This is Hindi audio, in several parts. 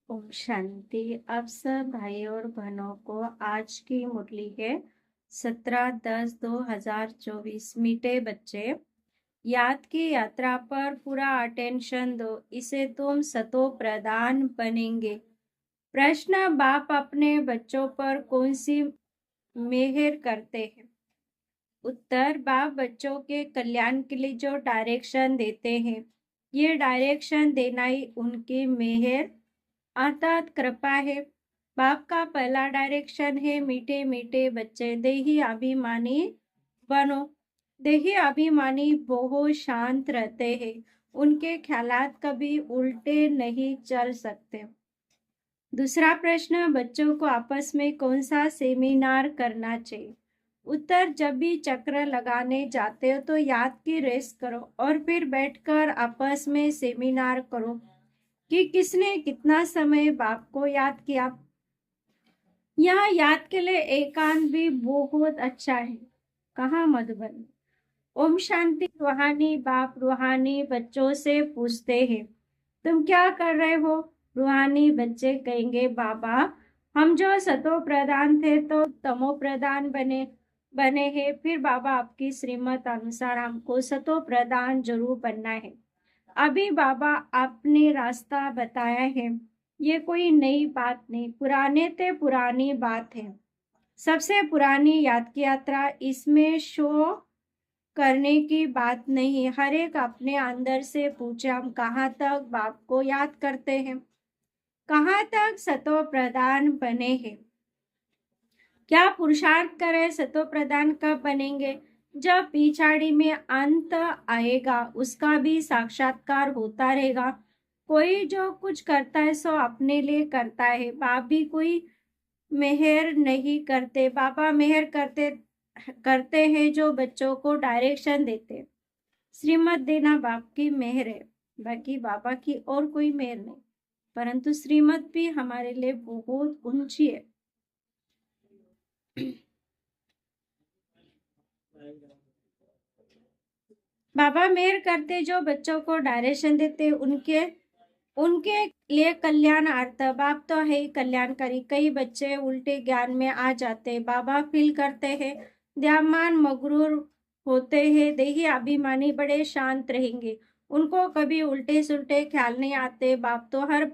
ओम शांति। आप सब भाई और बहनों को आज की मुरली है 17/10/2024। मीठे बच्चे, याद की यात्रा पर पूरा अटेंशन दो, इसे तुम सतो प्रधान बनेंगे। प्रश्न, बाप अपने बच्चों पर कौन सी मेहर करते हैं? उत्तर, बाप बच्चों के कल्याण के लिए जो डायरेक्शन देते हैं, ये डायरेक्शन देना ही उनकी मेहर अर्थात कृपा है। बाप का पहला डायरेक्शन है, मीठे मीठे बच्चे देही अभिमानी बनो। देही अभिमानी बहुत शांत रहते हैं, उनके ख्यालात कभी उल्टे नहीं चल सकते। दूसरा प्रश्न, बच्चों को आपस में कौन सा सेमिनार करना चाहिए? उत्तर, जब भी चक्र लगाने जाते हो तो याद की रेस करो और फिर बैठकर आपस में सेमिनार करो कि किसने कितना समय बाप को याद किया। यहाँ याद के लिए एकांत भी बहुत अच्छा है। कहाँ? मधुबन। ओम शांति। रूहानी बाप रूहानी बच्चों से पूछते हैं, तुम क्या कर रहे हो? रूहानी बच्चे कहेंगे, बाबा हम जो सतो प्रधान थे तो तमो प्रधान बने हैं। फिर बाबा, आपकी श्रीमत अनुसार हमको सतो प्रधान जरूर बनना है। अभी बाबा आपने रास्ता बताया है, ये कोई नई बात नहीं, पुराने ते पुरानी बात है। सबसे पुरानी याद की यात्रा, इसमें शो करने की बात नहीं। हर एक अपने अंदर से पूछे, हम कहाँ तक बाप को याद करते हैं, कहाँ तक सतो प्रधान बने हैं। क्या पुरुषार्थ करें? सतो प्रधान कब बनेंगे? जब पिछाड़ी में अंत आएगा, उसका भी साक्षात्कार होता रहेगा। कोई जो कुछ करता है सो अपने लिए करता है, बाप भी कोई मेहर नहीं करते। बाबा मेहर करते हैं जो बच्चों को डायरेक्शन देते। श्रीमत देना बाप की मेहर है, बाकी बाबा की और कोई मेहर नहीं। परंतु श्रीमत भी हमारे लिए बहुत ऊंची है। बाबा मेहर करते जो बच्चों को डायरेक्शन देते, उनके लिए कल्याणार्थ। बाप तो है ही कल्याणकारी। कई बच्चे उल्टे ज्ञान में आ जाते, बाबा फील करते हैं, ध्यान मगरूर होते हैं, देही अभिमानी बड़े शांत रहेंगे, उनको कभी उल्टे सुल्टे ख्याल नहीं आते। बाप तो हर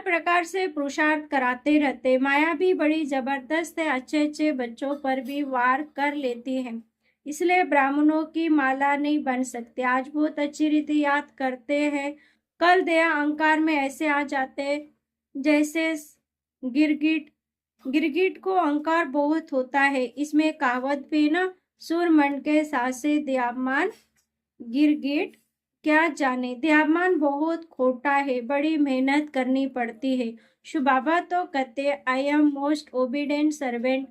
प्रकार से पुरुषार्थ कराते रहते। माया भी बड़ी जबरदस्त है, अच्छे अच्छे बच्चों पर भी वार कर लेती है, इसलिए ब्राह्मणों की माला नहीं बन सकती। आज बहुत अच्छी रीति याद करते हैं, कल दया अहंकार में ऐसे आ जाते जैसे गिरगिट। गिरगिट को अहंकार बहुत होता है। इसमें कहावत भी ना, सुर मन के सासे दयामान गिरगिट क्या जाने। ध्यान बहुत खोटा है, बड़ी मेहनत करनी पड़ती है। शिव बाबा तो कहते, I am most obedient servant.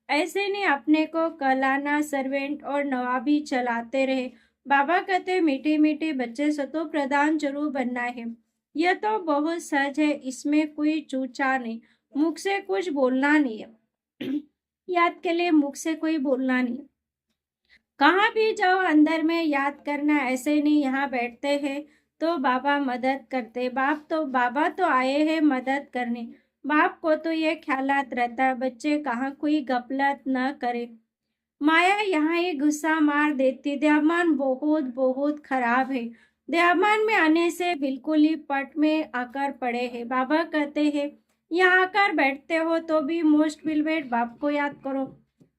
ऐसे नहीं अपने को कलाना सर्वेंट और नवाबी चलाते रहे। बाबा कहते, मीठे मीठे बच्चे सतो प्रधान जरूर बनना है। यह तो बहुत सहज है, इसमें कोई चूचा नहीं, मुख से कुछ बोलना नहीं है। याद के लिए मुख से कोई बोलना नहीं। कहाँ भी जाओ अंदर में याद करना, ऐसे नहीं यहाँ बैठते हैं तो बाबा मदद करते। बाबा तो आए हैं मदद करने। बाप को तो ये ख्यालात रहता, बच्चे कहाँ कोई गफलत न करे। माया यहाँ ही गुस्सा मार देती। ध्यान बहुत बहुत खराब है। ध्यान में आने से बिल्कुल ही पट में आकर पड़े हैं। बाबा कहते हैं, यहाँ आकर बैठते हो तो भी मोस्ट बिलवेट बाप को याद करो।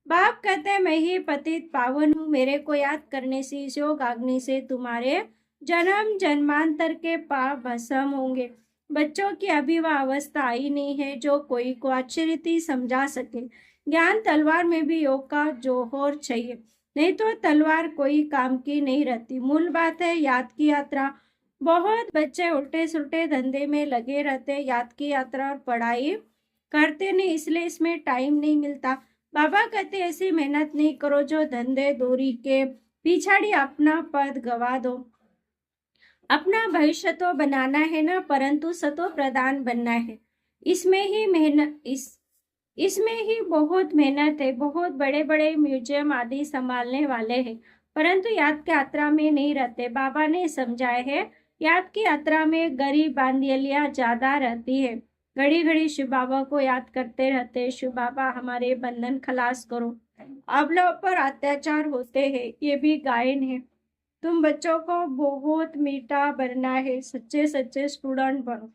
बाप कहते हैं, मैं ही पतित पावन हूँ, मेरे को याद करने से इस योग अग्नि से तुम्हारे जन्म जन्मांतर के पाप भस्म होंगे। बच्चों की अभी वह अवस्था आई नहीं है जो कोई को अच्छी रीति समझा सके। ज्ञान तलवार में भी योग का जोहर चाहिए, नहीं तो तलवार कोई काम की नहीं रहती। मूल बात है याद की यात्रा। बहुत बच्चे उल्टे सुल्टे धंधे में लगे रहते, याद की यात्रा और पढ़ाई करते नहीं, इसलिए इसमें टाइम नहीं मिलता। बाबा कहते, ऐसी मेहनत नहीं करो जो धंधे दोरी के पिछाड़ी अपना पद गवा दो। अपना भविष्य तो बनाना है ना, परंतु सतो प्रधान बनना है। इसमें ही बहुत मेहनत है। बहुत बड़े बड़े म्यूजियम आदि संभालने वाले हैं, परंतु याद की यात्रा में नहीं रहते। बाबा ने समझाया है, याद की यात्रा में गरीब बांधियलियां ज्यादा रहती है। घड़ी घड़ी शिव बाबा को याद करते रहते, शिव बाबा हमारे बंधन खलास करो, अबलाओं पर अत्याचार होते हैं। ये भी गायन है। तुम बच्चों को बहुत मीठा बनना है, सच्चे सच्चे स्टूडेंट बनो।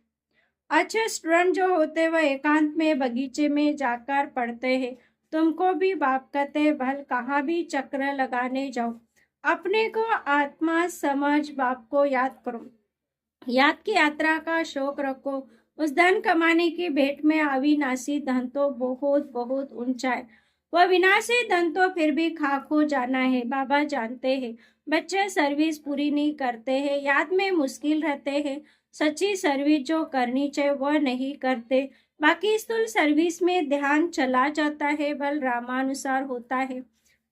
अच्छे स्टूडेंट जो होते हैं वह एकांत में बगीचे में जाकर पढ़ते हैं। तुमको भी बाप कहते भल कहाँ भी चक्र लगाने जाओ, अपने को आत्मा समझ बाप को याद करो। याद की यात्रा का शौक रखो। उस धन कमाने की भेंट में अविनाशी धन तो बहुत बहुत ऊंचा है। वह विनाशी धन तो फिर भी खाक हो जाना है। बाबा जानते हैं बच्चे सर्विस पूरी नहीं करते हैं, याद में मुश्किल रहते हैं। सच्ची सर्विस जो करनी चाहिए वह नहीं करते। बाकी स्थूल सर्विस में ध्यान चला जाता है, बल रामानुसार होता है।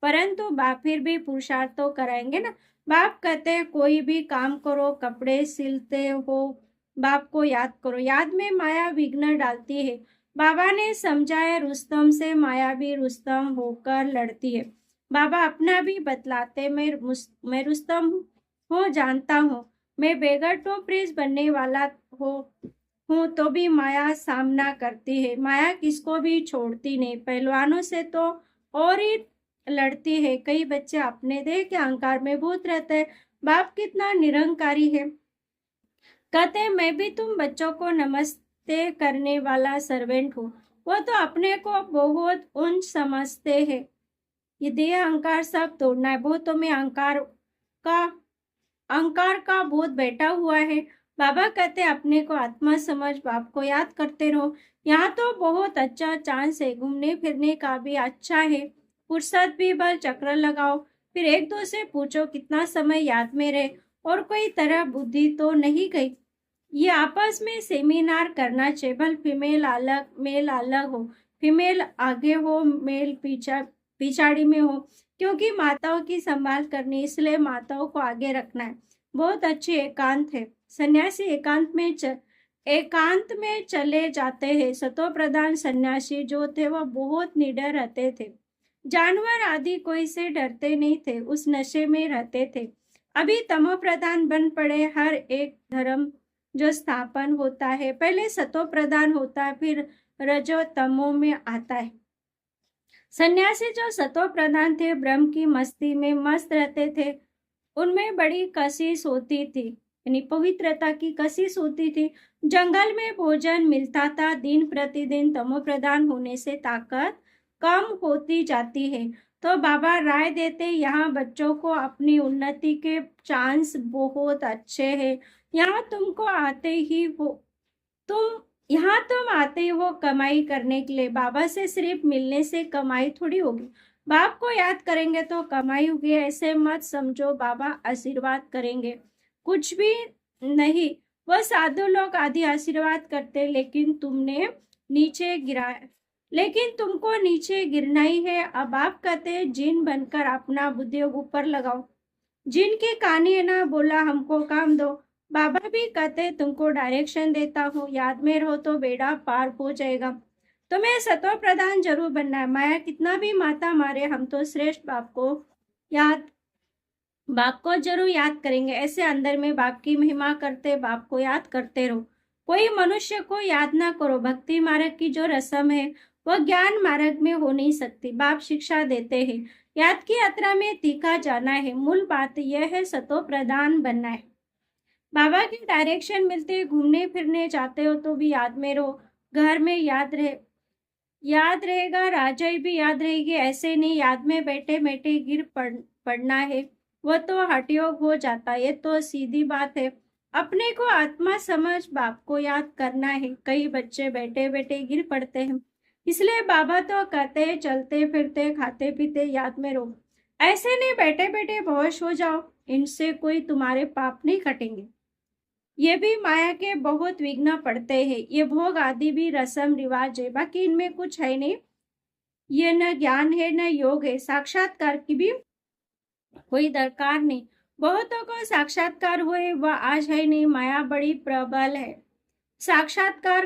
परंतु बाप फिर भी पुरुषार्थ तो कराएंगे ना। बाप कहते हैं कोई भी काम करो, कपड़े सिलते हो, बाप को याद करो। याद में माया विघ्न डालती है। बाबा ने समझाया रुस्तम से माया भी रुस्तम होकर लड़ती है। बाबा अपना भी बतलाते, मैं रुस्तम हूँ, जानता हूँ। मैं बेगर तो प्रिंस बनने वाला हूँ तो भी माया सामना करती है। माया किसको भी छोड़ती नहीं, पहलवानों से तो और ही लड़ती है। कई बच्चे अपने देह के अहंकार में भूत रहते हैं। बाप कितना निरंकारी है। कहते मैं भी तुम बच्चों को नमस्ते करने वाला सर्वेंट हूँ। वो तो अपने को बहुत उच्च समझते हैं। ये देह अहंकार सब तोड़ना है। बहुतों में का अहंकार का भूत बैठा हुआ है। बाबा कहते अपने को आत्मा समझ, बाप को याद करते रहो। यहाँ तो बहुत अच्छा चांस है, घूमने फिरने का भी अच्छा है। फुर्सत भी बल चक्र लगाओ, फिर एक दो से पूछो कितना समय याद में रहे और कोई तरह बुद्धि तो नहीं गई। ये आपस में सेमिनार करना चाहिए। भल फीमेल अलग मेल अलग हो, फीमेल आगे हो मेल पिछाड़ी में हो, क्योंकि माताओं की संभाल करनी, इसलिए माताओं को आगे रखना है। बहुत अच्छी एकांत है। सन्यासी एकांत में चले जाते हैं। सतो प्रधान सन्यासी जो थे वह बहुत निडर रहते थे। जानवर आदि कोई से डरते नहीं थे, उस नशे में रहते थे। अभी तमो प्रधान बन पड़े। हर एक धर्म जो स्थापन होता है पहले सतो प्रधान होता है, फिर रजो तमो में आता है। सन्यासी जो सतो प्रधान थे ब्रह्म की मस्ती में मस्त रहते थे। उनमें बड़ी कशिश होती थी, यानी पवित्रता की कशिश होती थी। जंगल में भोजन मिलता था। दिन प्रतिदिन तमो प्रधान होने से ताकत कम होती जाती है। तो बाबा राय देते यहाँ बच्चों को अपनी उन्नति के चांस बहुत अच्छे हैं। यहाँ तुमको आते ही तुम आते हो कमाई करने के लिए। बाबा से सिर्फ मिलने से कमाई थोड़ी होगी। बाप को याद करेंगे तो कमाई होगी, ऐसे मत समझो। बाबा आशीर्वाद करेंगे कुछ भी नहीं। वह साधु लोग आदि आशीर्वाद करते, लेकिन तुमको नीचे गिरना ही है। अब आप कहते जिन बनकर अपना बुद्धि ऊपर लगाओ। जिनकी कहानी है ना, बोला हमको काम दो। बाबा भी कहते तुमको डायरेक्शन देता हूँ, याद में रहो तो बेड़ा पार हो जाएगा। तुम्हें सतो प्रधान जरूर बनना है। माया कितना भी माता मारे, हम तो श्रेष्ठ बाप को जरूर याद करेंगे। ऐसे अंदर में बाप की महिमा करते, बाप को याद करते रहो। कोई मनुष्य को याद ना करो। भक्ति मार्ग की जो रस्म है वह ज्ञान मार्ग में हो नहीं सकती। बाप शिक्षा देते हैं याद की यात्रा में तीखा जाना है। मूल बात यह है सतो प्रधान बनना है। बाबा की डायरेक्शन मिलते, घूमने फिरने जाते हो तो भी याद में रहो। घर में याद रहेगा, राजाई भी याद रहेगी। ऐसे नहीं याद में बैठे बैठे पड़ना है, वह तो हठयोग हो जाता है। ये तो सीधी बात है। अपने को आत्मा समझ बाप को याद करना है। कई बच्चे बैठे बैठे गिर पड़ते हैं, इसलिए बाबा तो कहते हैं चलते फिरते खाते पीते याद में रहो। ऐसे नहीं बैठे बैठे बेहोश हो जाओ, इनसे कोई तुम्हारे पाप नहीं कटेंगे। ये भी माया के बहुत विघ्न पड़ते हैं। ये भोग आदि भी रस्म रिवाज है, बाकी इनमें कुछ है नहीं। ये न ज्ञान है न योग है। साक्षात्कार की भी कोई दरकार नहीं। बहुतों को साक्षात्कार हुए, वह आज है नहीं। माया बड़ी प्रबल है। साक्षात्कार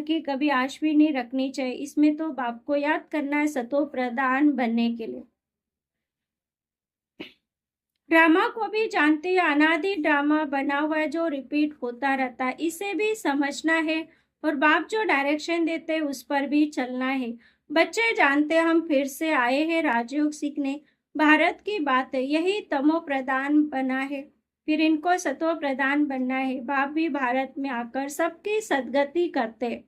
की कभी आश भी नहीं रखनी चाहिए। इसमें तो बाप को याद करना है सतो प्रधान बनने के लिए। ड्रामा को भी जानते हैं, अनादि ड्रामा बना हुआ है जो रिपीट होता रहता है, इसे भी समझना है और बाप जो डायरेक्शन देते हैं उस पर भी चलना है। बच्चे जानते हैं हम फिर से आए हैं राजयोग सीखने, भारत की बात है, यही तमो प्रधान बना है, फिर इनको सतो प्रधान बनना है। बाप भी भारत में आकर सबकी सदगति करते हैं।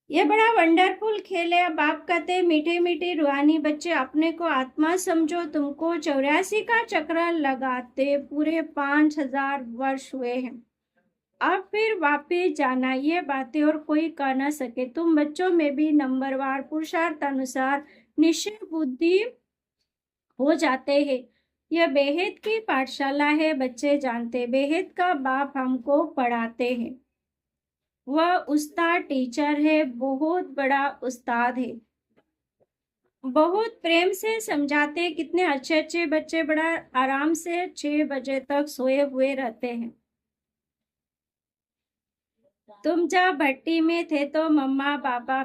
ये बड़ा वंडरफुल खेल है। अब आप कहते मीठे मीठे रूहानी बच्चे, अपने को आत्मा समझो, तुमको 84 का चक्र लगाते पूरे 5000 वर्ष हुए हैं। अब फिर वापिस जाना, ये बातें और कोई कह ना सके। तुम बच्चों में भी नंबरवार पुरुषार्थ अनुसार निश्चय बुद्धि हो जाते हैं। यह बेहद की पाठशाला है, बच्चे जानते बेहद का बाप हमको पढ़ाते हैं। वह उस्ताद टीचर है, बहुत बड़ा उस्ताद है, बहुत प्रेम से समझाते। कितने अच्छे अच्छे बच्चे बड़ा आराम से 6 बजे तक सोए हुए रहते हैं। तुम जब भट्टी में थे तो मम्मा पापा,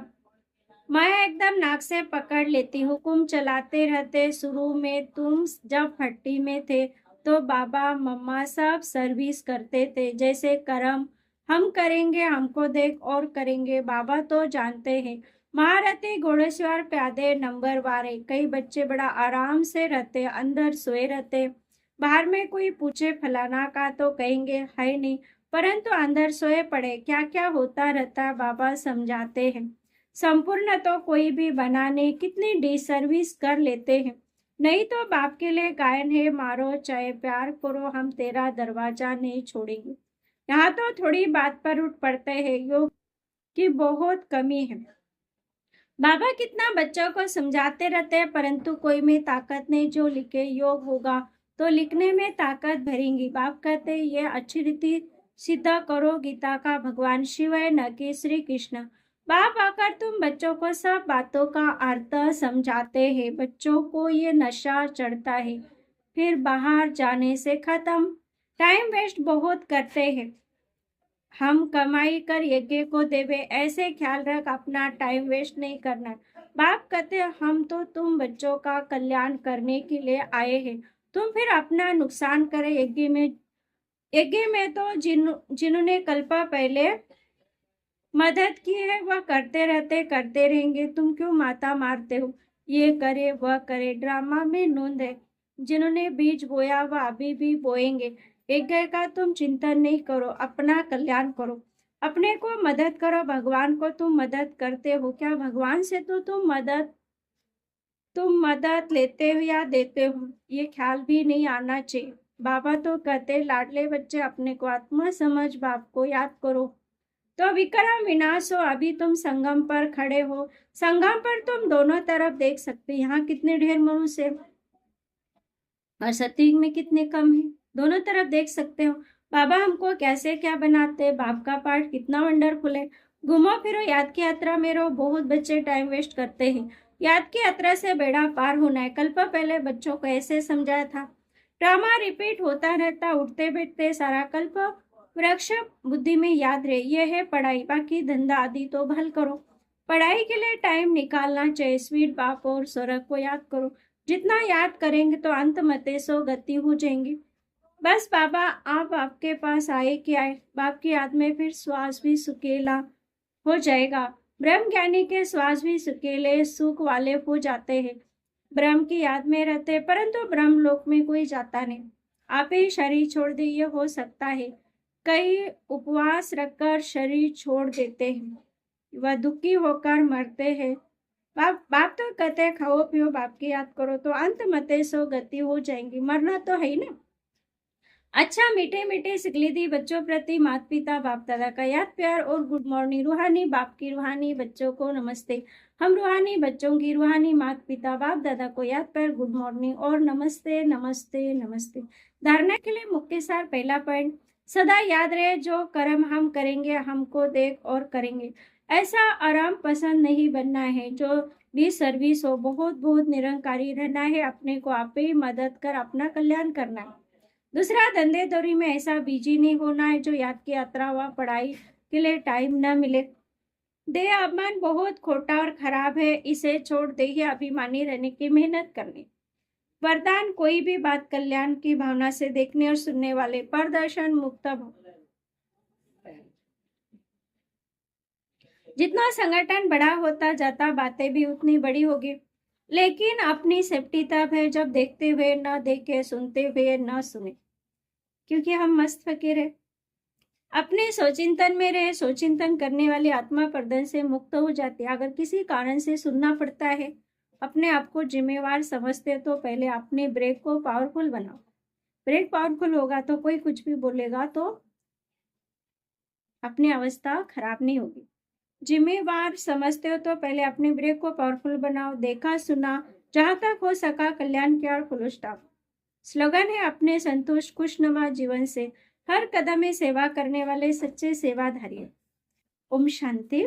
मैं एकदम नाक से पकड़ लेती, हुकुम चलाते रहते। शुरू में तुम जब भट्टी में थे तो बाबा मम्मा सब सर्विस करते थे, जैसे करम हम करेंगे, हमको देख और करेंगे। बाबा तो जानते हैं महारथी घोड़ेसवार प्यादे नंबर वारे। कई बच्चे बड़ा आराम से रहते, अंदर सोए रहते। बाहर में कोई पूछे फलाना का तो कहेंगे है नहीं, परंतु अंदर सोए पड़े। क्या क्या होता रहता बाबा समझाते हैं। संपूर्ण तो कोई भी बनाने कितनी डिसर्विस कर लेते हैं। नहीं तो बाप के लिए गायन है, मारो चाहे प्यार करो, हम तेरा दरवाजा नहीं छोड़ेंगे। यहाँ तो थोड़ी बात पर उठ पड़ते हैं, योग की बहुत कमी है। बाबा कितना बच्चों को समझाते रहते हैं, परंतु कोई में ताकत नहीं। जो लिखे योग होगा तो लिखने में ताकत भरेंगी। बाप कहते हैं ये अच्छी रीति सिद्ध करो, गीता का भगवान शिव है न कि श्री कृष्ण। बाप आकर तुम बच्चों को सब बातों का अर्थ समझाते हैं। बच्चों को ये नशा चढ़ता है, फिर बाहर जाने से खत्म। टाइम वेस्ट बहुत करते हैं, हम कमाई कर यज्ञ को देवे, ऐसे ख्याल रख, अपना टाइम वेस्ट नहीं करना। बाप कहते हम तो तुम बच्चों का कल्याण करने के लिए आए हैं, तुम फिर अपना नुकसान करे। यज्ञ में तो जिन्होंने कल्पा पहले मदद की है वह करते रहेंगे। तुम क्यों माता मारते हो, ये करे वह करे। ड्रामा में नोंद है, जिन्होंने बीज बोया वह अभी भी बोएंगे। यज्ञ का तुम चिंतन नहीं करो, अपना कल्याण करो, अपने को मदद करो। भगवान को तुम मदद करते हो क्या? भगवान से तो तुम मदद लेते हो या देते हो, ये ख्याल भी नहीं आना चाहिए। बाबा तो कहते लाडले बच्चे, अपने को आत्मा समझ, बाप को याद करो तो विक्रम विनाश हो। अभी तुम संगम पर खड़े हो, संगम पर तुम दोनों तरफ देख सकते। यहाँ कितने ढेर मनुष्य और सतयुग में कितने कम है, दोनों तरफ देख सकते हो। बाबा हमको कैसे क्या बनाते, बाप का पाठ कितना वंडरफुल है। घूमो फिरो, याद की यात्रा में रहो। बहुत बच्चे टाइम वेस्ट करते हैं, याद की यात्रा से बेड़ा पार होना है। कल्प पहले बच्चों को ऐसे समझाया था। ड्रामा रिपीट होता रहता, उठते बैठते सारा कल्प वृक्ष बुद्धि में याद रहे। यह है पढ़ाई, बाकी धंधा आदि तो भल करो। पढ़ाई के लिए टाइम निकालना चाहिए। स्वीट बाप और स्वर्ग को याद करो, जितना याद करेंगे तो अंत मते सो गति हो जाएंगी। बस बाबा आप आपके पास आए कि आए, बाप की याद में फिर श्वास भी सुकेला हो जाएगा। ब्रह्म ज्ञानी के श्वास भी सुकेले सुख वाले हो जाते हैं, ब्रह्म की याद में रहते, परंतु ब्रह्म लोक में कोई जाता नहीं। आप ही शरीर छोड़ दे, ये हो सकता है। कई उपवास रखकर शरीर छोड़ देते हैं, वह दुखी होकर मरते हैं। बाप तो कहते हैं खाओ पियो, बाप की याद करो तो अंत मते सो गति हो जाएंगी। मरना तो है ही ना। अच्छा मीठे मीठे सिकलीदी बच्चों प्रति माता पिता बाप दादा का याद प्यार और गुड मॉर्निंग। रूहानी बाप की रूहानी बच्चों को नमस्ते। हम रूहानी बच्चों की रूहानी माता पिता बाप दादा को याद प्यार, गुड मॉर्निंग और नमस्ते नमस्ते नमस्ते। धारणा के लिए मुख्य सार, पहला पॉइंट, सदा याद रहे जो कर्म हम करेंगे हमको देख और करेंगे। ऐसा आराम पसंद नहीं बनना है जो भी सर्विस हो, बहुत बहुत निरंकारी रहना है। अपने को आप ही मदद कर अपना कल्याण करना है। दूसरा, धंधे दौरी में ऐसा बिजी नहीं होना है जो याद की यात्रा व पढ़ाई के लिए टाइम न मिले। देह अभिमान बहुत खोटा और खराब है, इसे छोड़ देह अभिमानी रहने की मेहनत करनी। वरदान कोई भी बात कल्याण की भावना से देखने और सुनने वाले प्रदर्शन मुक्त भव। जितना संगठन बड़ा होता जाता बातें भी उतनी बड़ी होगी, लेकिन अपनी सेफ्टी तब है जब देखते हुए न देखे, सुनते हुए न सुने, क्योंकि हम मस्त फकीर है। अपने सोचिंतन में रहे, सोचिंतन करने वाली आत्मा पर्दन से मुक्त हो जाती है। अगर किसी कारण से सुनना पड़ता है, अपने आप को जिम्मेवार समझते तो पहले अपने ब्रेक को पावरफुल बनाओ। ब्रेक पावरफुल होगा तो कोई कुछ भी बोलेगा तो अपनी अवस्था खराब नहीं होगी। जिम्मेवार समझते हो तो पहले अपने ब्रेक को पावरफुल बनाओ। देखा सुना, जहां तक हो सका कल्याण किया और फुल स्टॉप। स्लोगन है अपने संतुष्ट खुशनुमा जीवन से हर कदम में सेवा करने वाले सच्चे सेवाधारी। ओम शांति।